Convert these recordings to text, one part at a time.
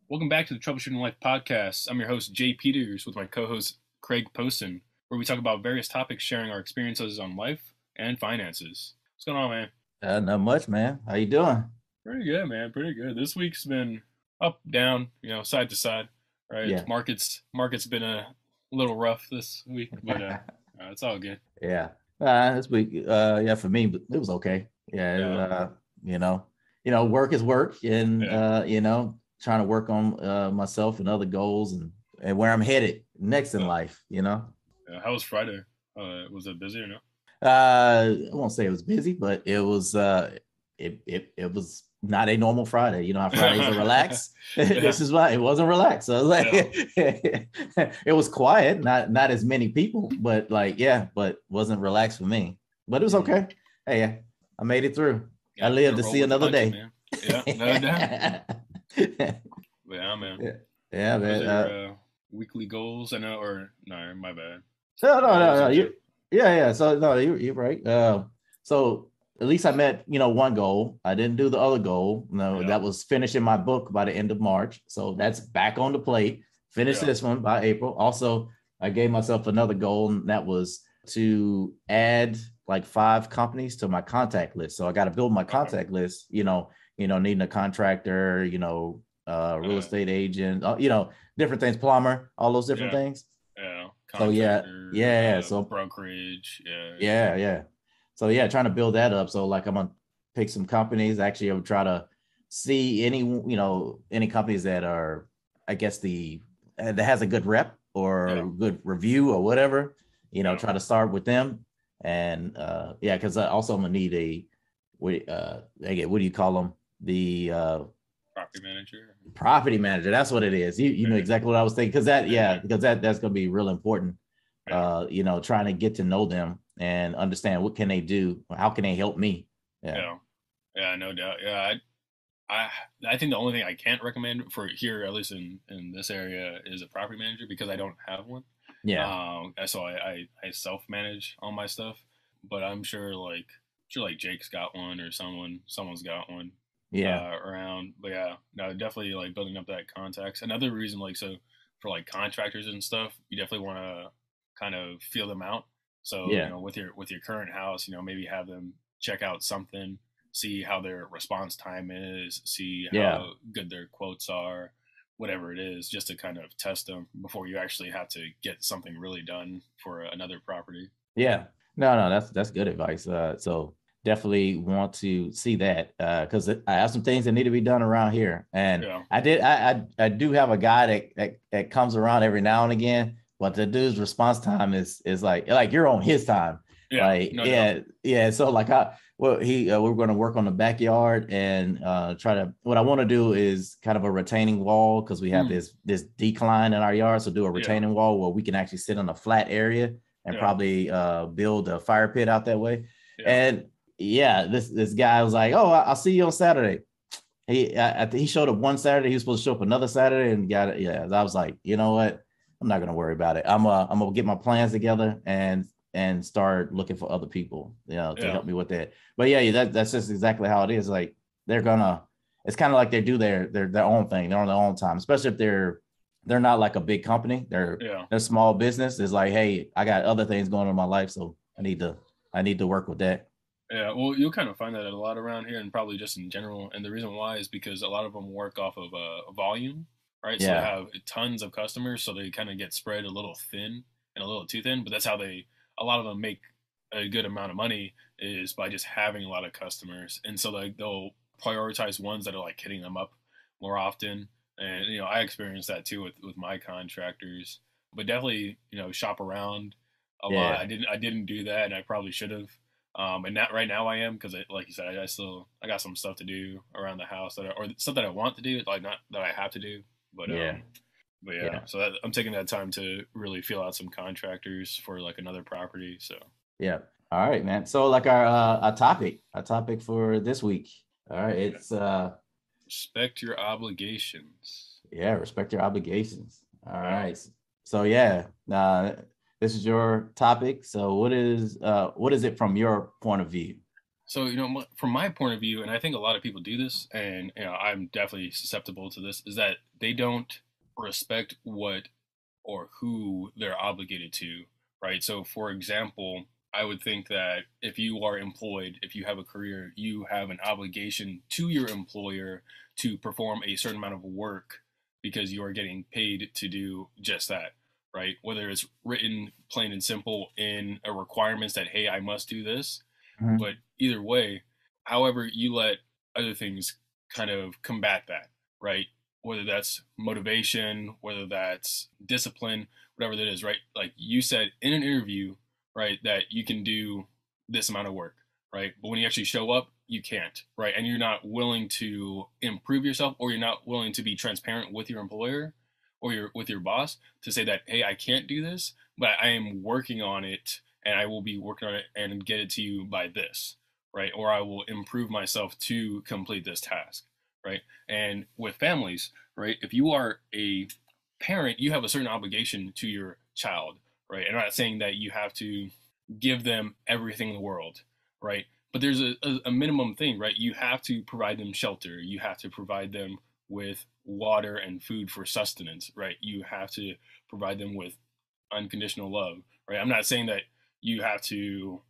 Welcome back to the Troubleshooting Life podcast. I'm your host, Jay Peters, with my co-host, Craig Poston, where we talk about various topics, sharing our experiences on life and finances. What's going on, man? Not much, man. How you doing? Pretty good, man. Pretty good. This week's been up, down, side to side, right? Yeah. Market's been a little rough this week, but it's all good. Yeah. This week, yeah, for me, it was okay. Yeah. Yeah, You know, work is work, and yeah. trying to work on myself and other goals and where I'm headed next in Uh, life. yeah. How was Friday? Was it busy or no? I won't say it was busy, but it was not a normal Friday. You know how Fridays are relaxed. Yeah, This is why it wasn't relaxed. So like yeah. it was quiet, not as many people, but but wasn't relaxed for me. But it was Mm. okay. Hey, yeah, I made it through. I Yeah, you lived gotta to roll see with the another punches, day. man. Yeah, no doubt. Yeah, But yeah, man. Those man. are your weekly goals? I know, or no, my bad. No. Goals in general. Yeah. So no, you're right. So at least I met, one goal. I didn't do the other goal. No, Yeah, that was finishing my book by the end of March. So that's back on the plate. Finish yeah. this one by April. Also, I gave myself another goal, and that was to add like 5 companies to my contact list. So I got to build my Okay. contact list. Needing a contractor, real Uh, estate agent, different things, plumber, all those different yeah, things. yeah. So yeah, Contractor, yeah. So brokerage. Yeah, yeah. So yeah, trying to build that up. So like I'm gonna pick some companies. Actually, I would try to see any companies that are, I guess that has a good rep or yeah, good review or whatever. yeah. Try to start with them. And yeah, because also I'm gonna need again, what do you call them? The Property manager. property manager. That's what it is. You know Yeah, exactly what I was thinking, because yeah, because that's gonna be real important. yeah, Trying to get to know them and understand what can they do, how can they help me. Yeah. yeah, yeah. No doubt. Yeah, I, I think the only thing I can't recommend for here, at least in this area, is a property manager because I don't have one. Yeah. So I self manage all my stuff, but I'm sure like Jake's got one or someone's got one Yeah. around. But yeah, no, definitely like building up that contacts. Another reason, like so for like contractors and stuff, you definitely want to kind of feel them out. So Yeah. with your current house, maybe have them check out something, see how their response time is, see Yeah. how good their quotes are, whatever it is, just to kind of test them before you actually have to get something really done for another property. Yeah. No, that's good advice. So definitely want to see that, because I have some things that need to be done around here, and Yeah, I do have a guy that comes around every now and again, but the dude's response time is like you're on his time. yeah, Like, no doubt. yeah. So like we're going to work on the backyard and try to. What I want to do is kind of a retaining wall, because we have Mm, this decline in our yard. So do a yeah, retaining wall where we can actually sit on a flat area and yeah, probably build a fire pit out that way. yeah, And yeah, this guy was like, "Oh, I'll see you on Saturday." He showed up one Saturday. He was supposed to show up another Saturday, and got it. Yeah, I was like, you know what? I'm not gonna worry about it. I'm gonna get my plans together and start looking for other people, to yeah, help me with that. But yeah, that's just exactly how it is. Like they're gonna. It's kind of like they do their own thing. They're on their own time, especially if they're not like a big company. yeah. They're small business. It's like, hey, I got other things going on in my life, so I need to work with that. Yeah, well, you'll kind of find that a lot around here, and probably just in general. And the reason why is because a lot of them work off of volume, right? So they Yeah, have tons of customers, so they kind of get spread a little thin and a little too thin. But that's how a lot of them make a good amount of money is by just having a lot of customers, and so like they'll prioritize ones that are like hitting them up more often. And I experienced that too with my contractors, but definitely shop around a lot. yeah, I didn't do that, and I probably should have. And not right now I am because, like you said, I got some stuff to do around the house or stuff that I want to do, like not that I have to do. But yeah, but yeah, yeah, so I'm taking that time to really feel out some contractors for like another property. So yeah. All right, man. So like our topic for this week. All right, yeah. it's Respect your obligations. yeah, respect your obligations. All Yeah. right. So yeah, this is your topic. So what is it from your point of view? So, from my point of view, and I think a lot of people do this, and I'm definitely susceptible to this, is that they don't respect what or who they're obligated to, right? So, for example, I would think that if you are employed, if you have a career, you have an obligation to your employer to perform a certain amount of work because you are getting paid to do just that, right? Whether it's written plain and simple in a requirements that, hey, I must do this, Mhm. but either way, however, you let other things kind of combat that, right? Whether that's motivation, whether that's discipline, whatever that is, right? Like you said in an interview, right, that you can do this amount of work, right? But when you actually show up, you can't, right? And you're not willing to improve yourself, or you're not willing to be transparent with your employer or your boss to say that, hey, I can't do this, but I am working on it, and I will be working on it and get it to you by this, right? Or I will improve myself to complete this task, right? And with families, right, if you are a parent, you have a certain obligation to your child, right? And I'm not saying that you have to give them everything in the world, right? But there's a minimum thing, right? You have to provide them shelter. You have to provide them with water and food for sustenance, right? You have to provide them with unconditional love, right? I'm not saying that you have to,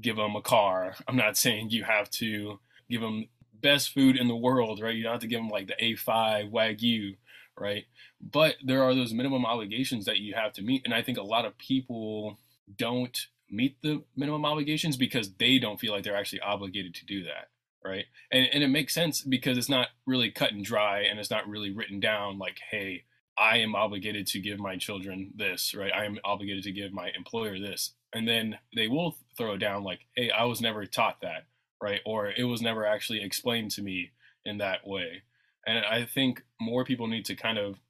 give them a car. I'm not saying you have to give them best food in the world, right? You don't have to give them like the A5 Wagyu, right? But there are those minimum obligations that you have to meet. And I think a lot of people don't meet the minimum obligations because they don't feel like they're actually obligated to do that, right? And it makes sense because it's not really cut and dry, and it's not really written down like, hey, I am obligated to give my children this, right? I am obligated to give my employer this. And then they will throw down like, hey, I was never taught that, right? Or it was never actually explained to me in that way. And I think more people need to kind of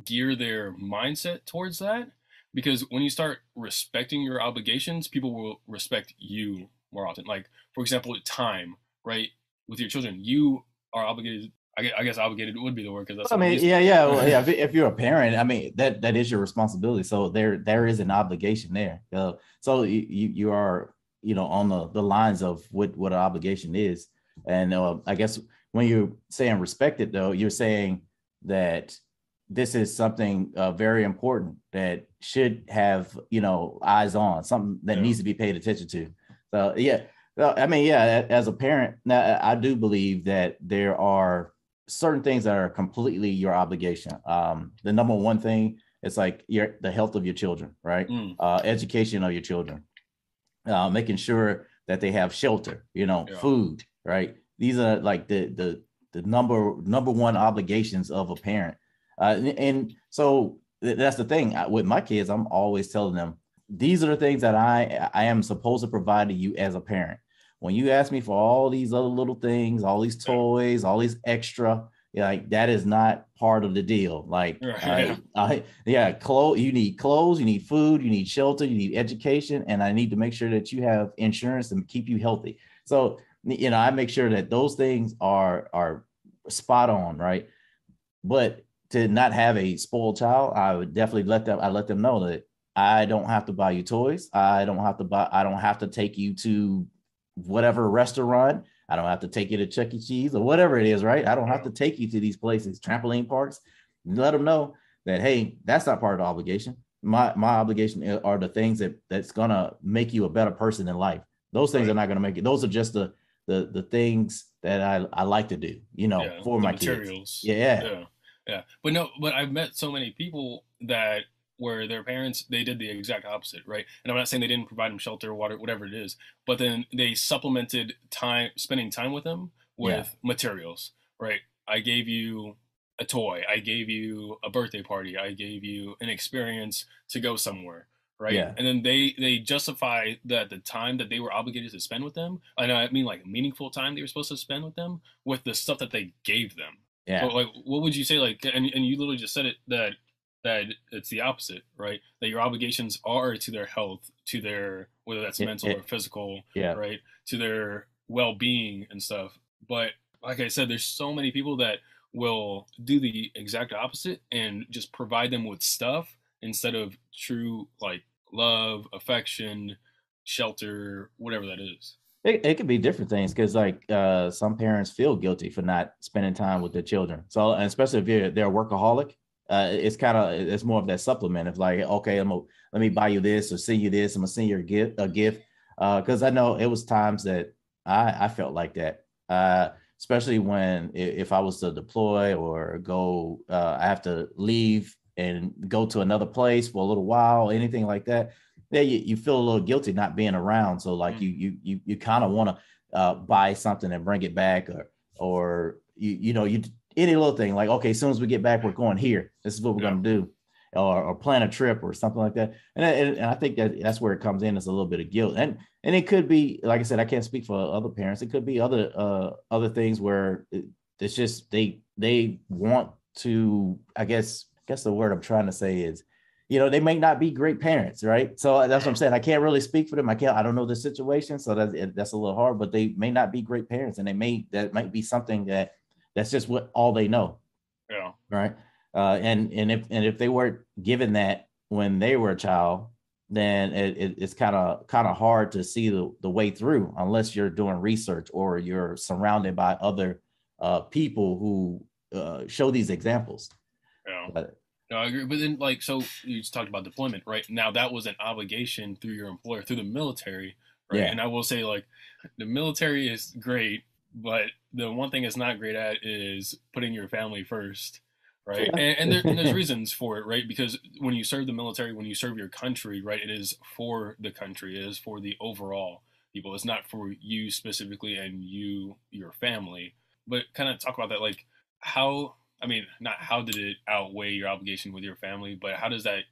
gear their mindset towards that, because when you start respecting your obligations, people will respect you more often. Like, for example, time, right? With your children, you are obligated. I guess obligated would be the word because that's I what it mean, is. yeah, yeah, well, yeah. If you're a parent, I mean that is your responsibility. So there is an obligation there. So you are on the lines of what an obligation is, and I guess when you're saying respect it, though, you're saying that this is something very important that should have eyes on, something that Yeah. needs to be paid attention to. So yeah, well, I mean, yeah, as a parent, now I do believe that there are certain things that are completely your obligation. The number one thing is like the health of your children, right? Mm, Education of your children, making sure that they have shelter, yeah. food, right? These are like the number one obligations of a parent. And so that's the thing with my kids. I'm always telling them these are the things that I am supposed to provide to you as a parent. When you ask me for all these other little things, all these Yeah. toys, all these extra, like that is not part of the deal. Like, Right. Yeah. yeah, clothes. You need clothes. You need food. You need shelter. You need education, and I need to make sure that you have insurance and keep you healthy. So, I make sure that those things are spot on, right? But to not have a spoiled child, I would definitely let them know that I don't have to buy you toys. I don't have to take you to whatever restaurant. I don't have to take you to Chuck E. Cheese or whatever it is, right? I don't have Yeah. to take you to these places, trampoline parks. Let them know that, hey, that's not part of the obligation. My obligation are the things that's gonna make you a better person in life. Those things are Right. not gonna make it. Those are just the things that I like to do, Yeah. for The my kids. materials. Yeah. Yeah. Yeah. But no, but I've met so many people that where their parents they did the exact opposite, right? And I'm not saying they didn't provide them shelter, water, whatever it is, but then they supplemented time spending time with them Yeah. with materials, right? I gave you a toy, I gave you a birthday party, I gave you an experience to go somewhere, right? Yeah. And then they justify that the time that they were obligated to spend with them, I mean like meaningful time they were supposed to spend with them, with the stuff that they gave them. So Yeah. like what would you say, like, and you literally just said it, that it's the opposite, right? That your obligations are to their health, to their, whether that's It, mental or it, physical, yeah. right? To their well-being and stuff. But like I said, there's so many people that will do the exact opposite and just provide them with stuff instead of true like love, affection, shelter, whatever that is. It could be different things because like some parents feel guilty for not spending time with their children. So and especially if they're a workaholic, it's more of that supplement of like, okay, let me buy you this or send you this. I'm gonna send you a gift. Because I know it was times that I felt like that. Especially when if I was to deploy or go, I have to leave and go to another place for a little while, anything like that. Yeah, you feel a little guilty not being around. So like you kind of want to buy something and bring it back, or you any little thing like, okay, as soon as we get back, we're going here. This is what we're going to do, or plan a trip or something like that. And I think that's where it comes in. It's a little bit of guilt, and it could be, like I said, I can't speak for other parents. It could be other things where it's just they want to. I guess the word I'm trying to say is, they may not be great parents, right? So that's what I'm saying. I can't really speak for them. I don't know the situation, so that's a little hard. But they may not be great parents, and that might be something that's just what all they know. Yeah. Right. And if they weren't given that when they were a child, then it's kind of hard to see the way through unless you're doing research or you're surrounded by other people who show these examples. Yeah. No, I agree. But then, like, so you just talked about deployment, right? Now that was an obligation through your employer, through the military, right? Yeah. And I will say, like, the military is great, but the one thing it's not great at is putting your family first, right? Yeah. And there's reasons for it, right? Because when you serve the military, when you serve your country, right, it is for the country, it is for the overall people. It's not for you specifically and your family. But kind of talk about that, like how. I mean, not how did it outweigh your obligation with your family, but how does that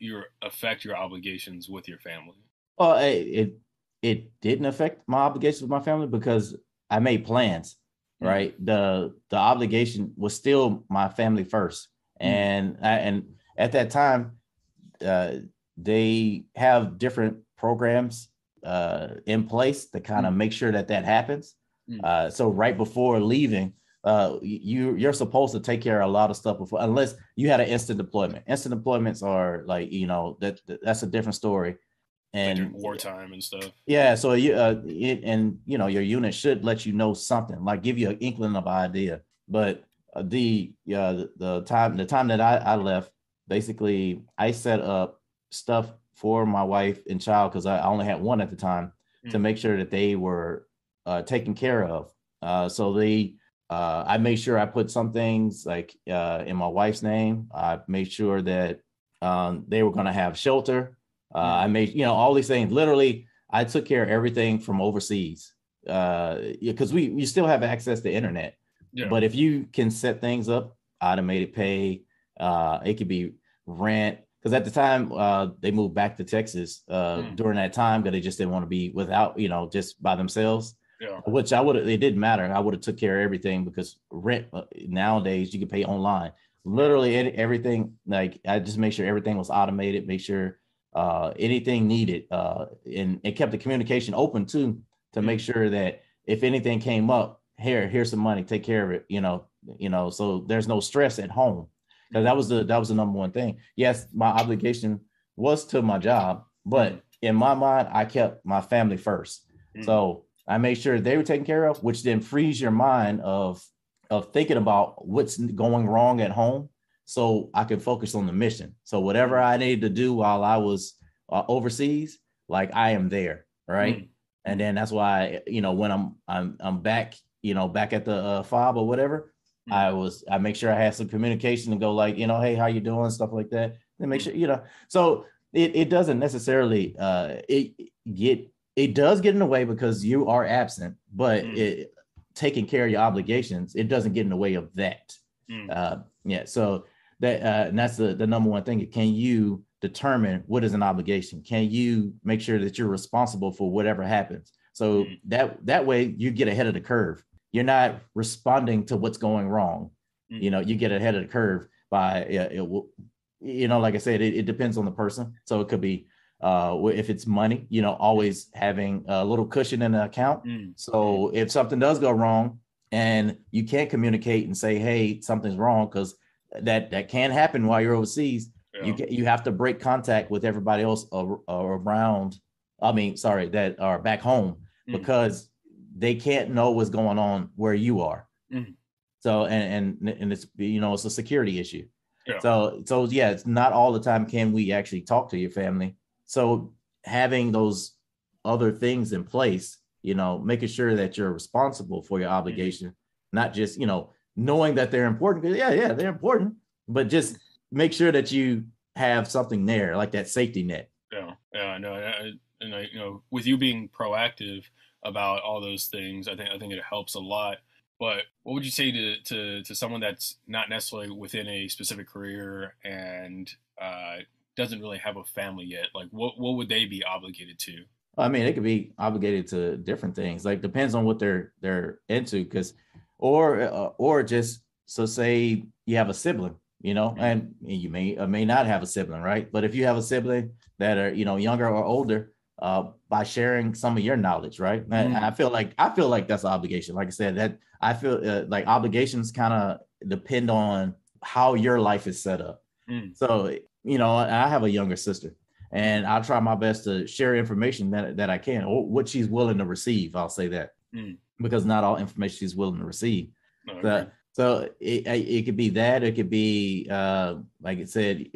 affect your obligations with your family? Well, it didn't affect my obligations with my family because I made plans, right? The obligation was still my family first, and at that time, they have different programs in place to kind of make sure that happens. So right before leaving, you're supposed to take care of a lot of stuff before, unless you had an instant deployment. Instant deployments are like, that's a different story. And like wartime and stuff. Yeah, so your unit should let you know something, like give you an inkling of idea. But the time that I left, basically I set up stuff for my wife and child because I only had one at the time to make sure that they were taken care of. I made sure I put some things like in my wife's name. I made sure that they were going to have shelter. I made, all these things. Literally, I took care of everything from overseas because we still have access to internet. Yeah. But if you can set things up, automated pay, it could be rent. Because at the time, they moved back to Texas during that time because they just didn't want to be without, just by themselves. Yeah. Which it didn't matter. I would have took care of everything because rent nowadays you can pay online. Literally everything. Like I just make sure everything was automated. Make sure anything needed, and it kept the communication open too to make sure that if anything came up, here's some money, take care of it. So there's no stress at home because that was the number one thing. Yes, my obligation was to my job, but in my mind, I kept my family first. So I made sure they were taken care of, which then frees your mind of thinking about what's going wrong at home, so I could focus on the mission. So whatever I needed to do while I was overseas, like I am there, right? And then that's why when I'm back, back at the fob or whatever, I make sure I had some communication and go like, hey, how you doing, stuff like that, and make sure So it doesn't necessarily it does get in the way because you are absent, but taking care of your obligations, it doesn't get in the way of that. So that and that's the number one thing. Can you determine what is an obligation? Can you make sure that you're responsible for whatever happens? So that way you get ahead of the curve. You're not responding to what's going wrong. You get ahead of the curve by like I said, it depends on the person. So it could be if it's money, always having a little cushion in the account. So if something does go wrong and you can't communicate and say, hey, something's wrong, because that can happen while you're overseas. You have to break contact with everybody else around. That are back home, because they can't know what's going on where you are. Mhm. So and it's, it's a security issue. Yeah. So yeah, it's not all the time can we actually talk to your family. So having those other things in place, making sure that you're responsible for your Mhm. obligation, not just, knowing that they're important. Yeah, they're important, but just make sure that you have something there, like that safety net. Yeah, yeah, no, and with you being proactive about all those things, I think it helps a lot. But what would you say to someone that's not necessarily within a specific career and uh, doesn't really have a family yet? Like, what would they be obligated to? I mean, they could be obligated to different things. Like depends on what they're into, because, or just so say you have a sibling, Mm, and you may or may not have a sibling, right? But if you have a sibling that are younger or older, by sharing some of your knowledge, right? And mm, I feel like that's an obligation. Like I said, that I feel like obligations kind of depend on how your life is set up. mm, So I have a younger sister, and I'll try my best to share information that I can, or what she's willing to receive. I'll say that, mm. because not all information she's willing to receive. No, So, agreed. so it could be that. It could be, like it said,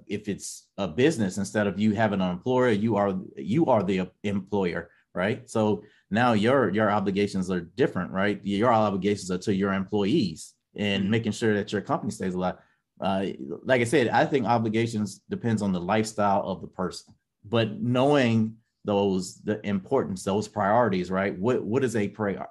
if it's a business, instead of you having an employer, you are the employer, right? So now your obligations are different, right? Your obligations are to your employees and Mm, making sure that your company stays alive. Uh, like I said, I think obligations depends on the lifestyle of the person, but knowing the importance, those priorities, right? What is a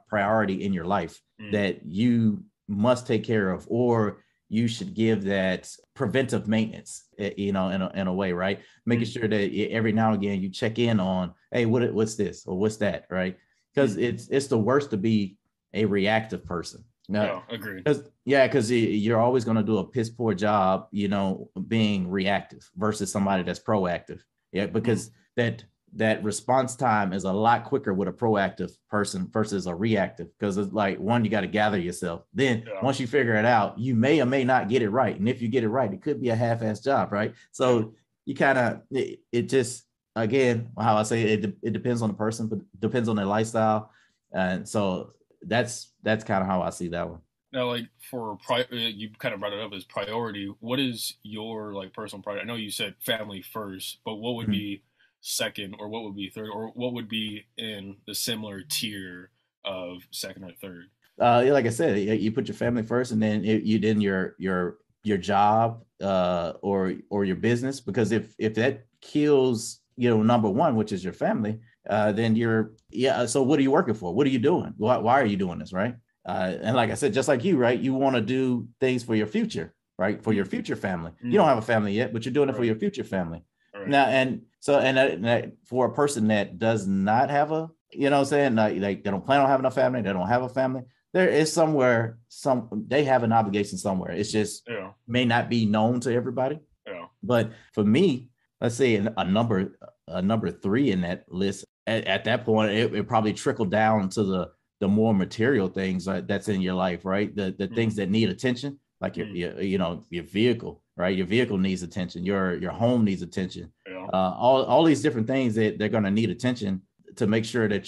priority in your life mm, that you must take care of, or you should give that preventive maintenance, in a way, right? Making mm, sure that every now and again you check in on, hey, what's this or what's that, right? Because mm. it's the worst to be a reactive person. Now, No, agreed. because you're always going to do a piss poor job, being reactive versus somebody that's proactive. Yeah, Mm, because that response time is a lot quicker with a proactive person versus a reactive, because it's like, one, you got to gather yourself. Then yeah, once you figure it out, you may or may not get it right, and if you get it right, it could be a half-ass job, right? yeah. So you kind of it just, again, how I say it depends on the person, but depends on their lifestyle. And so that's kind of how I see that one. Now, like you kind of brought it up as priority. What is your like personal priority? I know you said family first, but what would Mhm. be second, or what would be third, or what would be in the similar tier of second or third? Yeah, like I said, you put your family first, and then you then your job, or your business, because if that kills, number one, which is your family, then you're, yeah. So what are you working for? What are you doing? Why are you doing this, right? And like I said, just like you, right? You want to do things for your future, right? For your Mm, future family. You don't mm, have a family yet, but you're doing it for right, your future family. right. Now, and so, and for a person that does not have a, what I'm saying, like they don't plan on having a family, they don't have a family, there is somewhere, they have an obligation somewhere. It's just Yeah, may not be known to everybody. yeah. But for me, let's say a number three in that list, at that point, it probably trickled down to the more material things that's in your life, right? The things Mm, that need attention, like your, mm, your vehicle, right? Your vehicle needs attention. Your home needs attention. yeah, All these different things that they're going to need attention to make sure that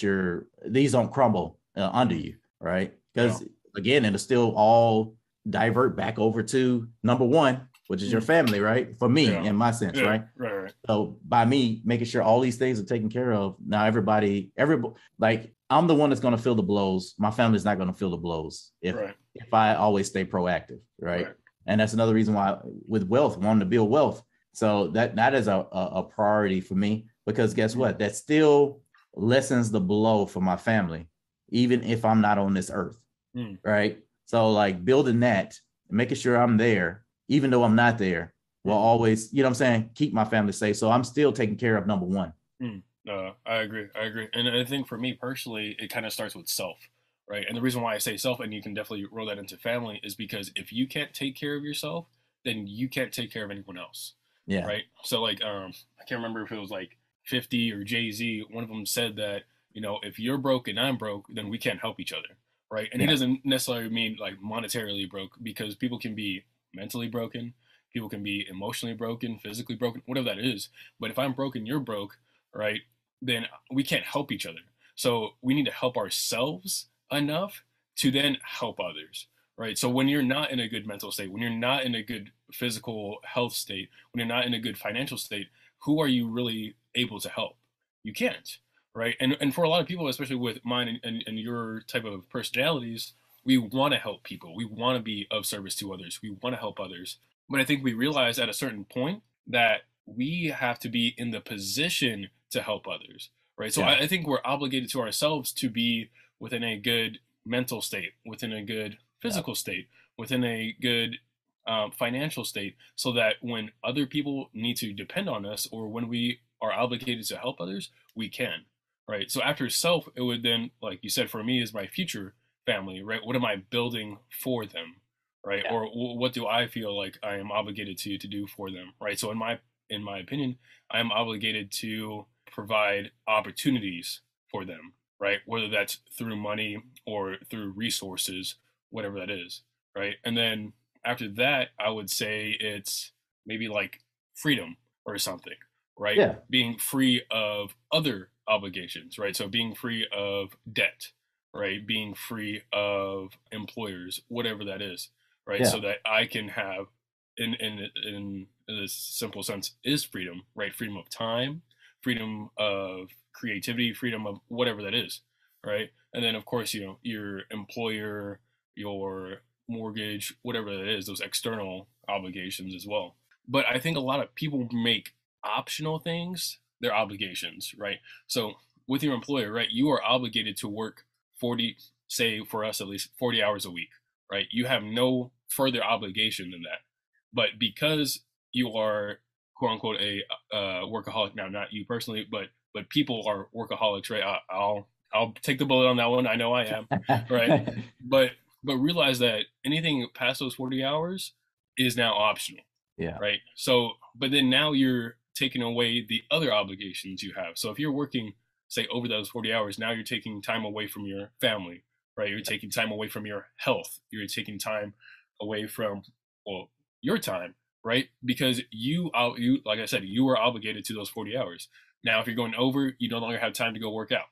these don't crumble under mm, you, right? yeah, Because again, it'll still all divert back over to number one, which is your mm, family, right? For me, yeah, in my sense, yeah. right? Right, right. So by me making sure all these things are taken care of, now everybody, like, I'm the one that's going to feel the blows. My family's not going to feel the blows Right, if I always stay proactive, right? right. And that's another reason why, with wealth, wanting to build wealth. So that is a priority for me, because guess Mm, what? That still lessens the blow for my family, even if I'm not on this earth, mm, right? So like building that, making sure I'm there, even though I'm not there, will mm. always, what I'm saying, keep my family safe. So I'm still taking care of number one. I agree. I agree. And I think for me personally, it kind of starts with self, right? And the reason why I say self, and you can definitely roll that into family, is because if you can't take care of yourself, then you can't take care of anyone else, Yeah. right? So like, I can't remember if it was like 50 or Jay-Z. One of them said that, if you're broke and I'm broke, then we can't help each other, right? And he Yeah. doesn't necessarily mean like monetarily broke, because people can be mentally broken, people can be emotionally broken, physically broken, whatever that is. But if I'm broken, you're broke, right? Then we can't help each other. So we need to help ourselves enough to then help others, right? So when you're not in a good mental state, when you're not in a good physical health state, when you're not in a good financial state, who are you really able to help? You can't, right? And for a lot of people, especially with mine and your type of personalities, we want to help people. We want to be of service to others. We want to help others. But I think we realize at a certain point that we have to be in the position to help others, right? So Yeah. I think we're obligated to ourselves to be within a good mental state, within a good Yeah. physical state, within a good financial state, so that when other people need to depend on us or when we are obligated to help others, we can, right? So after self, it would then, like you said, for me is my future family, right? What am I building for them, right? Yeah. Or what do I feel like I am obligated to do for them, right? So in my opinion, I am obligated to provide opportunities for them, right? Whether that's through money or through resources, whatever that is, right? And then after that, I would say it's maybe like freedom or something, right? Yeah. Being free of other obligations, right? So being free of debt, right? Being free of employers, whatever that is, right? Yeah. So that I can have, in this simple sense, is freedom, right? Freedom of time, freedom of creativity, freedom of whatever that is, right? And then of course, your employer, your mortgage, whatever that is, those external obligations as well. But I think a lot of people make optional things their obligations, right? So with your employer, right, you are obligated to work 40, say for us at least 40 hours a week, right? You have no further obligation than that. But because you are quote unquote a workaholic, now not you personally, but people are workaholics, right? I'll take the bullet on that one. I know I am, right? But but realize that anything past those 40 hours is now optional, Yeah. right? So, but then now you're taking away the other obligations you have. So if you're working, say, over those 40 hours, now you're taking time away from your family, right? You're taking time away from your health. You're taking time away from, well, your time, right? Because you, like I said, you are obligated to those 40 hours. Now, if you're going over, you no longer have time to go work out.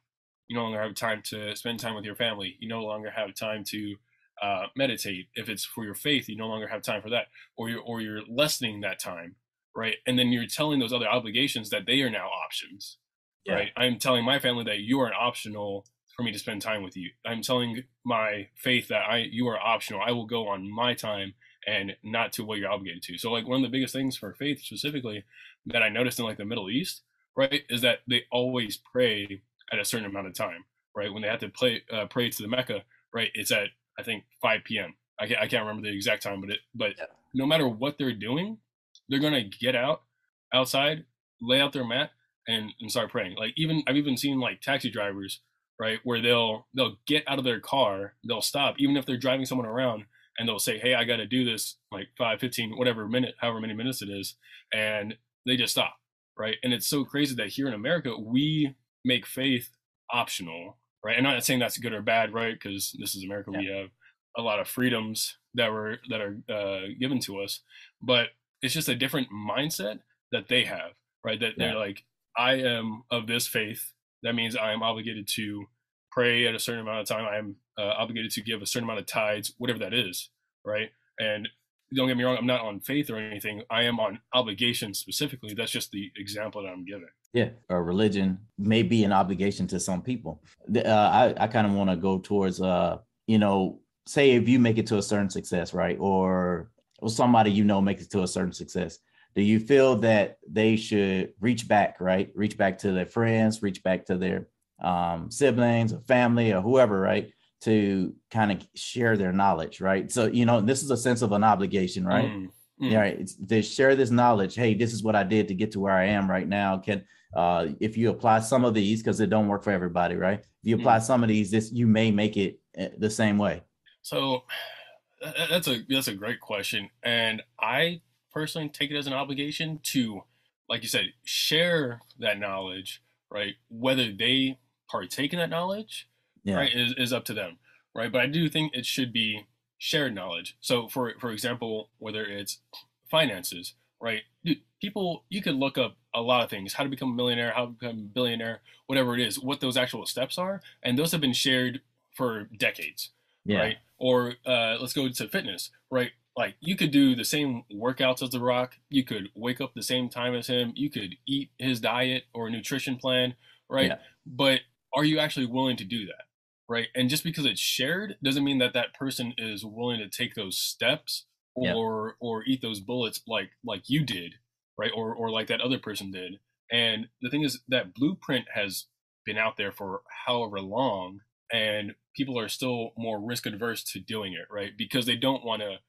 You no longer have time to spend time with your family. You no longer have time to meditate. If it's for your faith, you no longer have time for that, or you're lessening that time, right? And then you're telling those other obligations that they are now options, Yeah. right? I'm telling my family that you are an optional for me to spend time with you. I'm telling my faith that you are optional. I will go on my time and not to what you're obligated to. So like one of the biggest things for faith specifically that I noticed in like the Middle East, right, is that they always pray at a certain amount of time, right? When they have to pray to the Mecca, right, it's at I think 5 p.m. I can't remember the exact time, but Yeah. no matter what they're doing, they're gonna get outside, lay out their mat, and start praying. Like even I've even seen like taxi drivers, right, where they'll get out of their car, they'll stop, even if they're driving someone around, and they'll say, "Hey, I got to do this like 5, 15, whatever minute, however many minutes it is," and they just stop, right? And it's so crazy that here in America we make faith optional, right? I'm not saying that's good or bad, right? Because this is America, Yeah. we have a lot of freedoms that are given to us, but it's just a different mindset that they have, right? That Yeah. they're like, I am of this faith. That means I am obligated to pray at a certain amount of time. I am obligated to give a certain amount of tithes, whatever that is, right? And don't get me wrong, I'm not on faith or anything. I am on obligation specifically. That's just the example that I'm giving. Yeah, or religion may be an obligation to some people. I kind of want to go towards, say if you make it to a certain success, right, or somebody makes it to a certain success, do you feel that they should reach back, right, reach back to their friends, reach back to their siblings or family or whoever, right, to kind of share their knowledge, right? So this is a sense of an obligation, right? Mm, Yeah, mm. right. They share this knowledge. Hey, this is what I did to get to where I am right now. If you apply some of these, because it don't work for everybody, right? If you apply some of these, you may make it the same way. So that's a great question, and I personally take it as an obligation to, like you said, share that knowledge, right? Whether they partake in that knowledge, Yeah. right, is up to them, right? But I do think it should be shared knowledge. So for example, whether it's finances right? People, you could look up a lot of things: how to become a millionaire, how to become a billionaire, whatever it is, what those actual steps are, and those have been shared for decades, Yeah. right? Or let's go to fitness, right? Like you could do the same workouts as The Rock, you could wake up the same time as him, you could eat his diet or nutrition plan, right? Yeah. But are you actually willing to do that? Right. And just because it's shared doesn't mean that that person is willing to take those steps Yeah. or eat those bullets like you did, right? Or like that other person did. And the thing is that blueprint has been out there for however long, and people are still more risk adverse to doing it, right? Because they don't want to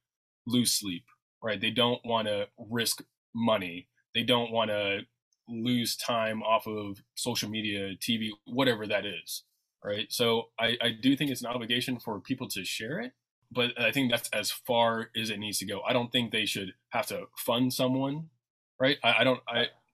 lose sleep, right? They don't want to risk money. They don't want to lose time off of social media, TV, whatever that is, right? So I do think it's an obligation for people to share it, but I think that's as far as it needs to go. I don't think they should have to fund someone, right? I don't.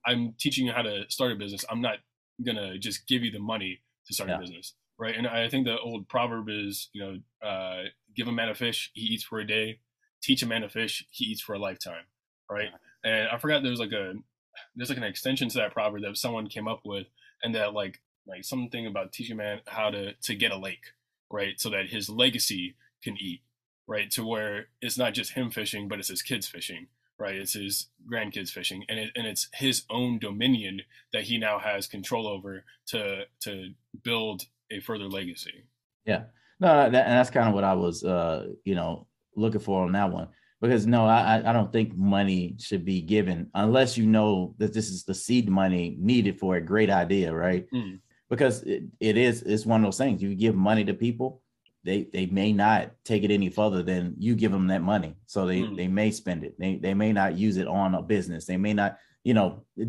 I'm teaching you how to start a business. I'm not gonna just give you the money to start a Yeah. business, right? And I think the old proverb is, give a man a fish, he eats for a day. Teach a man to fish, he eats for a lifetime, right? And I forgot there's like an extension to that proverb that someone came up with, and that like something about teaching a man how to get a lake, right? So that his legacy can eat, right? To where it's not just him fishing, but it's his kids fishing, right? It's his grandkids fishing, and it's his own dominion that he now has control over to build a further legacy. Yeah. No, and that's kind of what I was, looking for on that one. Because no, I don't think money should be given unless you know that this is the seed money needed for a great idea, right? Mm, Because it's one of those things. You give money to people, they may not take it any further than you give them that money. So mm, they may spend it. They may not use it on a business. They may not,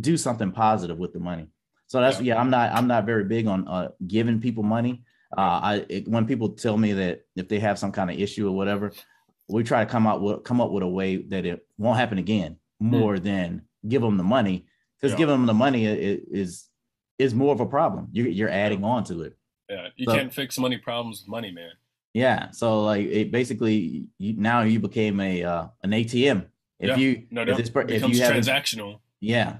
do something positive with the money. So that's yeah, yeah, I'm not very big on giving people money. yeah, When people tell me that if they have some kind of issue or whatever, we try to come up with a way that it won't happen again, mm, more than give them the money, because yeah, giving them the money is more of a problem. You're yeah. adding on to it. Yeah, you So can't fix money problems with money, man. yeah, so like it basically now you became an ATM. If Yeah, you no if doubt. this It if you becomes haven't transactional. yeah,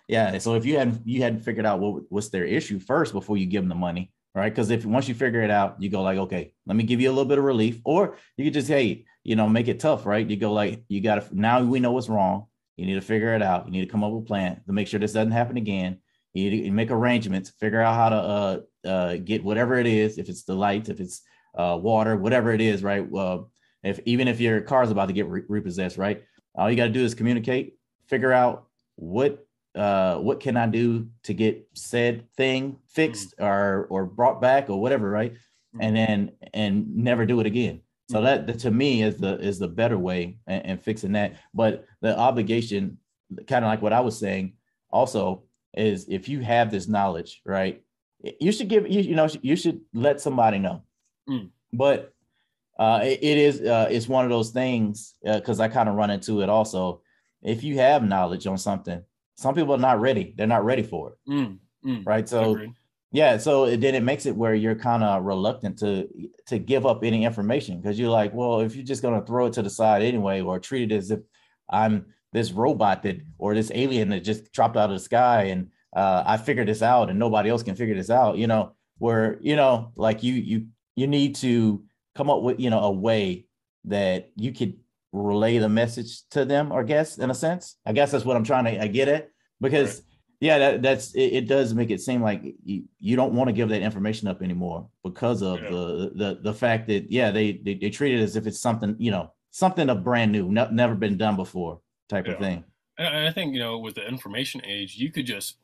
yeah. So if you hadn't figured out what's their issue first before you give them the money, right? Because if once you figure it out, you go like, okay, let me give you a little bit of relief, or you could just hey, make it tough, right? You go like, you got to now we know what's wrong. You need to figure it out. You need to come up with a plan to make sure this doesn't happen again. You need to make arrangements, figure out how to get whatever it is, if it's the lights, if it's water, whatever it is, right? If even if your car is about to get repossessed, right? All you got to do is communicate, figure out what can I do to get said thing Mm, fixed or brought back or whatever, right? mm, And never do it again. So mm, that to me is the better way in fixing that. But the obligation, kind of like what I was saying, also is if you have this knowledge, right? You should you should let somebody know. mm, But it's one of those things because I kind of run into it also. If you have knowledge on something, some people are not ready. They're not ready for it, mm, mm. right? So Agreed. yeah, so then it makes it where you're kind of reluctant to give up any information because you're like, well, if you're just gonna throw it to the side anyway, or treat it as if I'm this robot that or this alien that just dropped out of the sky and I figured this out and nobody else can figure this out, where like you need to come up with a way that you could relay the message to them, or guess in a sense. I guess that's what I'm trying to get at Right. because yeah, that's it does make it seem like you don't want to give that information up anymore because of Yeah. the fact that yeah they treat it as if it's something something of brand new, never been done before type of Yeah. thing. And I think, with the information age, you could just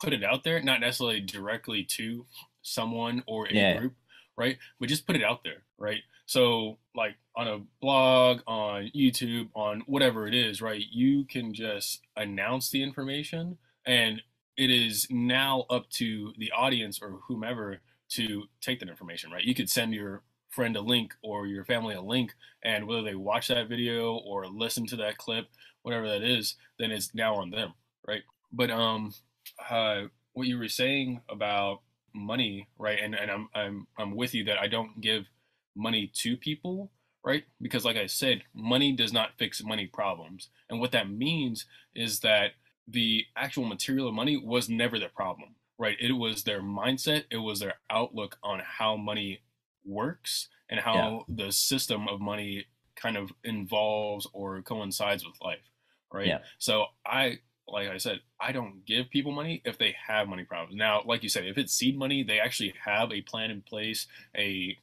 put it out there, not necessarily directly to someone or a Yeah, group, right? But just put it out there, right? So, like on a blog, on YouTube, on whatever it is, right? You can just announce the information, and it is now up to the audience or whomever to take that information, right? You could send your friend a link or your family a link, and whether they watch that video or listen to that clip, whatever that is, then it's now on them, right? But what you were saying about money, right? And I'm with you that I don't give money to people, right? Because, like I said, money does not fix money problems. And what that means is that the actual material of money was never the problem, right? It was their mindset, it was their outlook on how money works and Yeah. how the system of money kind of involves or coincides with life, right? Yeah. So like I said, I don't give people money if they have money problems. Now, like you said, if it's seed money, they actually have a plan in place, a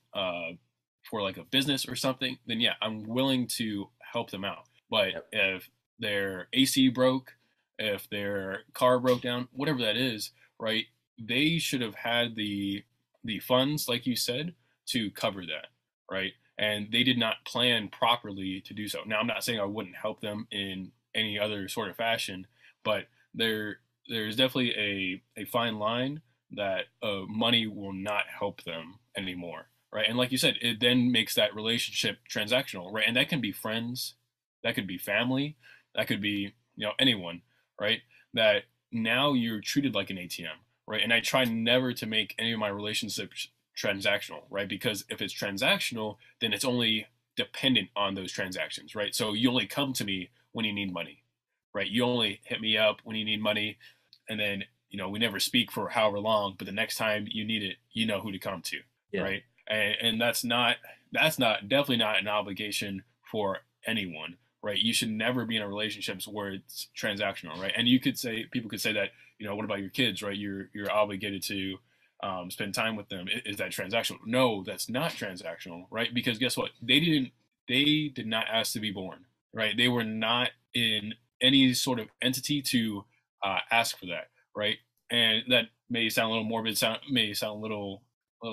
for like a business or something, then yeah, I'm willing to help them out. But Yep. if their AC broke, if their car broke down, whatever that is, right? They should have had the funds, like you said, to cover that, right? And they did not plan properly to do so. Now, I'm not saying I wouldn't help them in any other sort of fashion, but there's definitely a fine line that money will not help them anymore, right? And like you said, it then makes that relationship transactional, right? And that can be friends, that could be family, that could be anyone, right? That now you're treated like an ATM, right? And I try never to make any of my relationships transactional, right? Because if it's transactional, then it's only dependent on those transactions, right? So you only come to me when you need money, right? You only hit me up when you need money, and then we never speak for however long, but the next time you need it, you know who to come to, Yeah. right? And that's not definitely not an obligation for anyone, right? You should never be in a relationship where it's transactional, right? And people could say that, what about your kids, right? You're obligated to spend time with them. Is that transactional? No, that's not transactional, right? Because guess what? They did not ask to be born, right? They were not in any sort of entity to ask for that, right? And that may sound a little morbid, may sound a little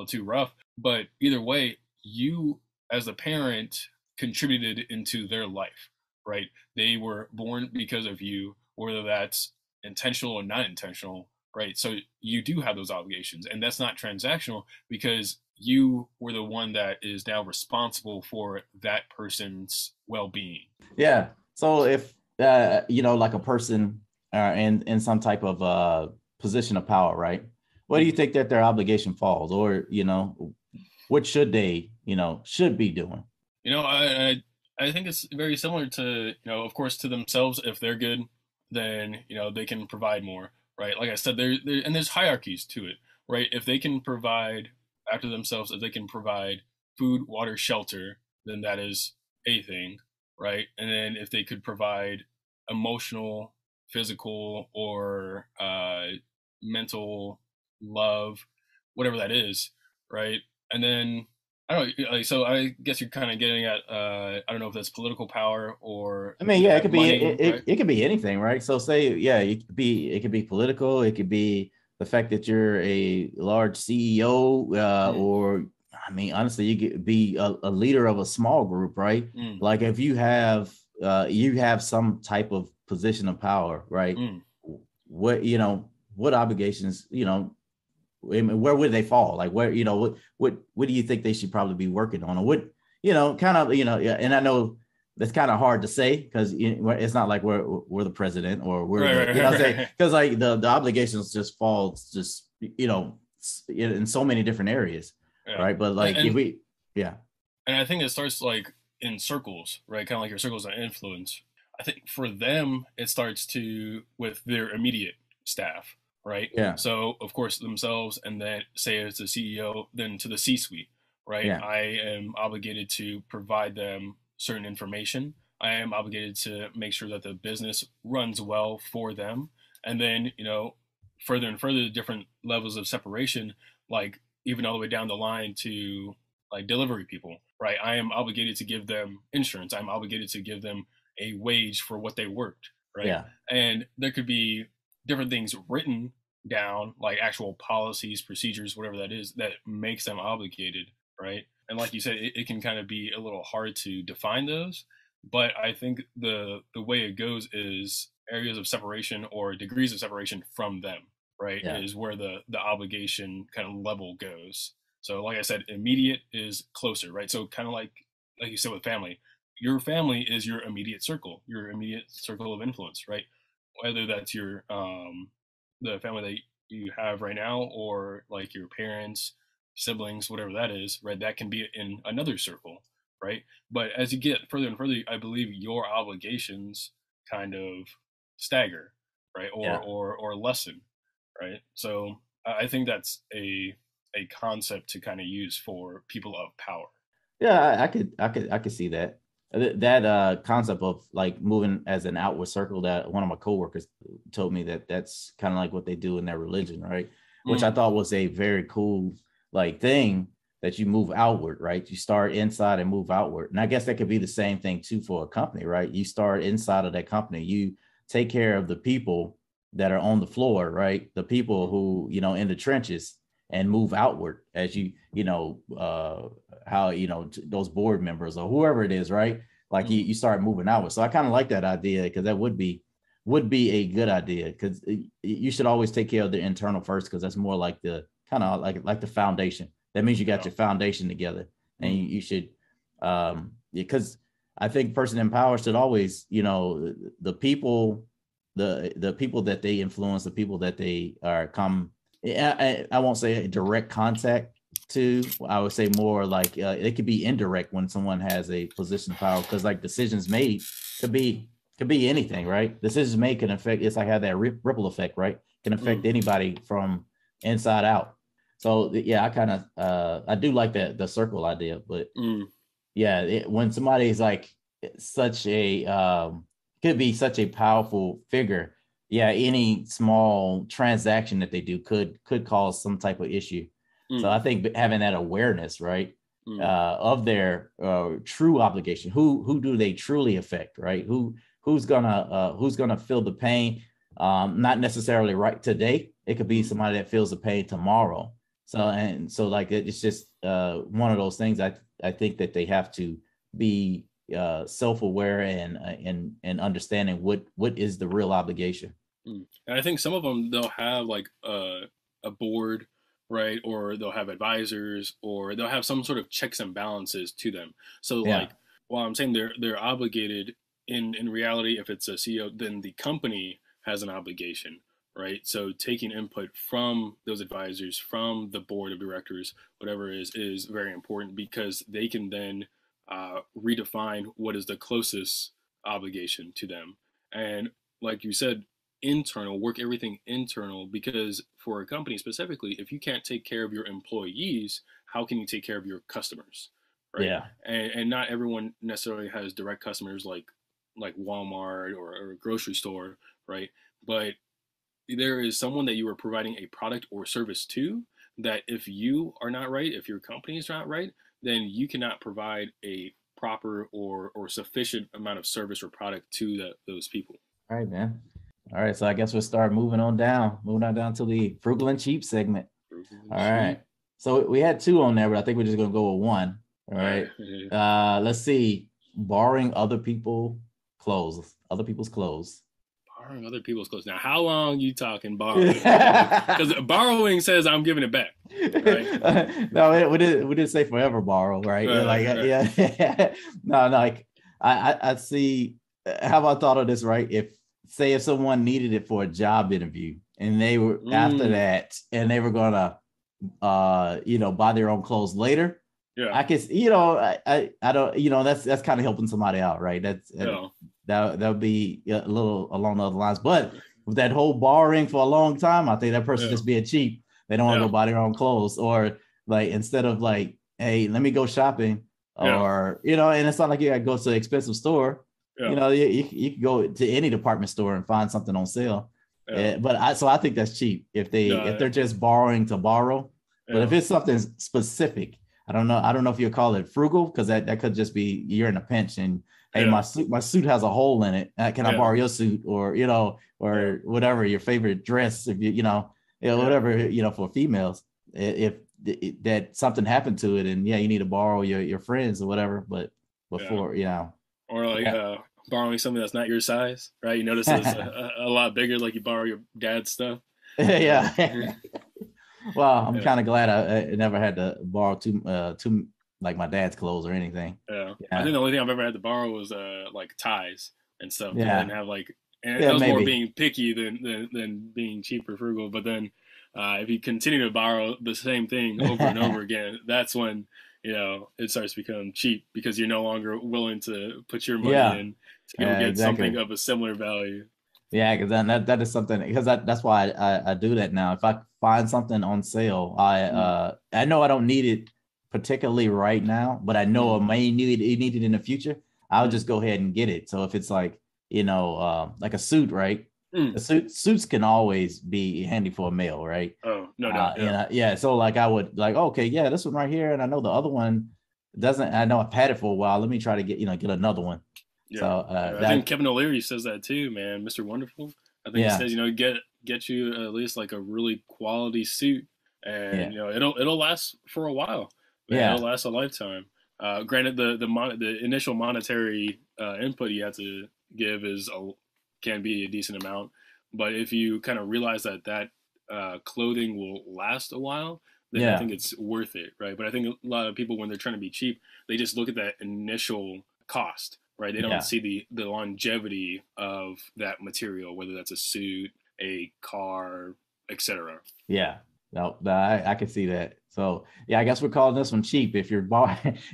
too rough, but either way, you as a parent contributed into their life, right? They were born because of you, whether that's intentional or not intentional, right? So you do have those obligations, and that's not transactional because you were the one that is now responsible for that person's well-being. Yeah. So if like a person in some type of position of power, right? What do you Mhm. think that their obligation falls, or what should they should be doing? I think it's very similar to, of course, to themselves. If they're good, then they can provide more, right? Like I said, and there's hierarchies to it, right? If they can provide after themselves, if they can provide food, water, shelter, then that is a thing, right? And then if they could provide emotional, physical, or mental love, whatever that is, right? And then I don't know. Like, so I guess you're kind of getting at I don't know if that's political power or I if mean, you yeah, it have could be money, right? it could be anything, right? So say, yeah, it could be political, it could be the fact that you're a large CEO, Mm, or I mean, honestly, you could be a leader of a small group, right? mm, Like if you have some type of position of power, right? mm. What obligations, I mean, where would they fall? Like where, what do you think they should probably be working on? Or what, kind of, yeah, and I know that's kind of hard to say because it's not like we're the president or we're Right, the, right, right, say, right. because like the obligations just fall just, in so many different areas. Yeah, Right. But and, like if and we, yeah, and I think it starts like in circles, right? Kind of like your circles of influence. I think for them, it starts to with their immediate staff, right? yeah, So of course themselves, and then say it's the CEO, then to the C-suite, right? yeah, I am obligated to provide them certain information. I am obligated to make sure that the business runs well for them, and then further and further different levels of separation, like even all the way down the line to like delivery people, right? I am obligated to give them insurance. I'm obligated to give them a wage for what they worked, right? yeah, And there could be different things written down, like actual policies, procedures, whatever that is, that makes them obligated, right? And like you said, it can kind of be a little hard to define those, but I think the way it goes is areas of separation or degrees of separation from them, right? yeah, Is where the obligation kind of level goes. So, like I said, immediate is closer, right? So, kind of like you said with family, your family is your immediate circle, your immediate circle of influence, right? Whether that's your the family that you have right now, or like your parents, siblings, whatever that is, right? That can be in another circle, right? But as you get further and further, I believe your obligations kind of stagger, right, Yeah. or lessen, right? So I think that's a concept to kind of use for people of power. Yeah, I could see that. That concept of like moving as an outward circle, that one of my coworkers told me that that's kind of like what they do in their religion, right? Which I Mm, thought was a very cool like thing, that you move outward, right? You start inside and move outward. And I guess that could be the same thing too for a company, right? You start inside of that company, you take care of the people that are on the floor, right? The people who, in the trenches, and move outward as how those board members or whoever it is, right? Like mm, you start moving outward. So I kind of like that idea, because that would be a good idea, because you should always take care of the internal first, because that's more like the kind of like the foundation. That means you got yeah. your foundation together, and Mm, you should because I think person in power should always, the people, the people that they influence, the people that they are come, I won't say direct contact to. I would say more like it could be indirect when someone has a position of power, because like decisions made could be anything, right? Decisions made can affect. It's like have that ripple effect, right? Can affect mm, anybody from inside out. So yeah, I kind of I do like that the circle idea, but mm, yeah, when somebody's like such a could be such a powerful figure, yeah, any small transaction that they do could cause some type of issue. So I mm, think having that awareness, right, mm, of their true obligation, who do they truly affect, right? Who's gonna feel the pain, not necessarily right today. It could be mm. somebody that feels the pain tomorrow. So like it's just one of those things. I think that they have to be self-aware and understanding what is the real obligation. Mm. And I think some of them they'll have like a board, right? Or they'll have advisors, or they'll have some sort of checks and balances to them. So Yeah, like, while I'm saying they're obligated, in reality, if it's a CEO, then the company has an obligation, right? So taking input from those advisors, from the board of directors, whatever is very important, because they can then redefine what is the closest obligation to them. And like you said, internal, work everything internal, because for a company specifically, if you can't take care of your employees, how can you take care of your customers, right? yeah, And not everyone necessarily has direct customers like Walmart or a grocery store, right? But there is someone that you are providing a product or service to, that if you are not right, if your company is not right, then you cannot provide a proper or sufficient amount of service or product to those people. all right, man. All right, so I guess we'll start moving on down to the frugal and cheap segment. All right, Cheap. so we had two on there, but I think we're just gonna go with one. All All right. right, let's see, borrowing other people's clothes. Borrowing other people's clothes. Now, how long you talking borrowing? No, Because borrowing says I'm giving it back, right? we didn't say forever borrow, right? Like, Right. yeah, no, like I see. How about thought of this, right? If someone needed it for a job interview, and they were after Mm, that, and they were gonna, buy their own clothes later. yeah. I guess, I don't, that's kind of helping somebody out, right? Yeah. That would be a little along the other lines. But with that whole borrowing for a long time, I think that person Yeah. just being cheap. They don't want to Yeah. go buy their own clothes, or like instead of like, hey, let me go shopping, Yeah. or and it's not like you got to go to an expensive store. Yeah. You can go to any department store and find something on sale. Yeah. But I think that's cheap if No. they're just borrowing to borrow. But if Yeah. it's something specific, I don't know if you call it frugal, because that could just be you're in a pinch, and hey, Yeah. my suit has a hole in it. Can I Yeah. borrow your suit, or Yeah. or whatever your favorite dress, if Yeah. whatever, for females. If that something happened to it, and yeah, you need to borrow your friends or whatever. But Yeah. before, Or like yeah, borrowing something that's not your size, right? You notice it's a lot bigger, like you borrow your dad's stuff. Uh, yeah. Well, I'm yeah. kind of glad I never had to borrow too like my dad's clothes or anything. Yeah. I Yeah, think the only thing I've ever had to borrow was like ties and stuff, because I didn't yeah, have like, and yeah, that was more maybe. being picky than being cheap or frugal. But then if you continue to borrow the same thing over and over again, that's when it starts to become cheap because you're no longer willing to put your money Yeah, in to go get something exactly. of a similar value. Yeah, because then that is something, because that's why I do that now. If I find something on sale, Mm, I know I don't need it particularly right now, but I know I mm, may need it in the future. I'll mm, just go ahead and get it. So if it's like, like a suit, right? mm. A suits can always be handy for a male, right? Oh, no doubt. Yeah. Yeah. So like I would like, okay, yeah, this one right here, and I know the other one doesn't. I know I've had it for a while. Let me try to get another one. So Yeah. Yeah. I think that Kevin O'Leary says that too, man. Mr. Wonderful. I think he yeah, says, get you at least like a really quality suit, and yeah, it'll last for a while. Man, it'll yeah, last a lifetime. Granted, the initial monetary input you have to give can be a decent amount, but if you kind of realize that clothing will last a while, then I yeah, think it's worth it, right? But I think a lot of people, when they're trying to be cheap, they just look at that initial cost, right? They don't yeah. see the longevity of that material, whether that's a suit, a car, etc. Yeah. No, I can see that. So yeah, I guess we're calling this one cheap if you're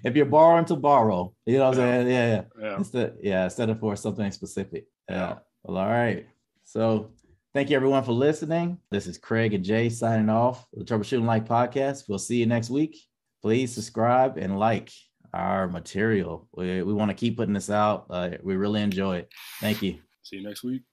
if you're borrowing to borrow. You know what I'm Yeah, saying? Yeah, yeah. yeah, Instead of for something specific. yeah. Yeah. Well, all right. So thank you everyone for listening. This is Craig and Jay signing off for the Troubleshooting Like podcast. We'll see you next week. Please subscribe and like our material. We want to keep putting this out. We really enjoy it. Thank you. See you next week.